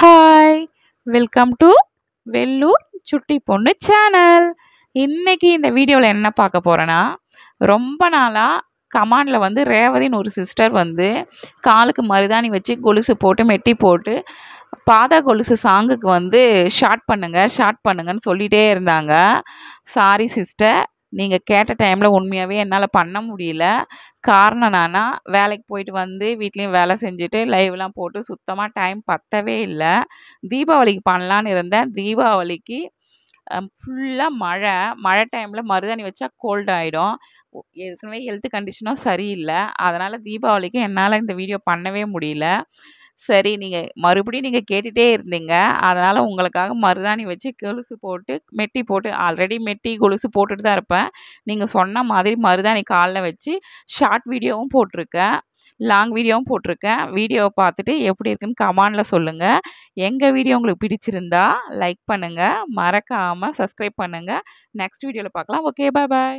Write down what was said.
Hi! Welcome to Vellur சுட்டி பொண்ணு channel. இன்னைக்கு இந்த வீடியோவில் என்ன பார்க்க போகிறேன்னா, ரொம்ப நாளாக கமாண்டில் வந்து ரேவதின்னு ஒரு சிஸ்டர் வந்து காலுக்கு மருதாணி வச்சு கொலுசு போட்டு மெட்டி போட்டு பாதா கொலுசு சாங்குக்கு வந்து ஷார்ட் பண்ணுங்கன்னு சொல்லிகிட்டே இருந்தாங்க. சாரி சிஸ்டர், நீங்கள் கேட்ட டைமில் உண்மையாகவே என்னால் பண்ண முடியல. காரணம் என்னன்னா, வேலைக்கு போயிட்டு வந்து வீட்லேயும் வேலை செஞ்சுட்டு லைவ்லாம் போட்டு சுத்தமாக டைம் பத்தவே இல்லை. தீபாவளிக்கு பண்ணலான்னு இருந்தேன். தீபாவளிக்கு ஃபுல்லாக மழை டைமில் மருதாணி வச்சா கோல்டு ஆகிடும். ஏற்கனவே ஹெல்த் கண்டிஷனும் சரியில்லை. அதனால் தீபாவளிக்கு என்னால் இந்த வீடியோ பண்ணவே முடியல. சரி, மறுபடியும் நீங்கள் கேட்டுகிட்டே இருந்தீங்க. அதனால் உங்களுக்காக மருதாணி வச்சு கொலுசு போட்டு மெட்டி போட்டு ஆல்ரெடி மெட்டி கொலுசு போட்டுட்டு தான் இருப்பேன். நீங்கள் சொன்ன மாதிரி மருதாணி காலில் வச்சு ஷார்ட் வீடியோவும் போட்டிருக்கேன், லாங் வீடியோவும் போட்டிருக்கேன். வீடியோவை பார்த்துட்டு எப்படி இருக்குன்னு கமெண்டில் சொல்லுங்கள். எங்கள் வீடியோ உங்களுக்கு பிடிச்சிருந்தா லைக் பண்ணுங்கள், மறக்காமல் சப்ஸ்கிரைப் பண்ணுங்கள். நெக்ஸ்ட் வீடியோவில் பார்க்கலாம். ஓகே, பாய்.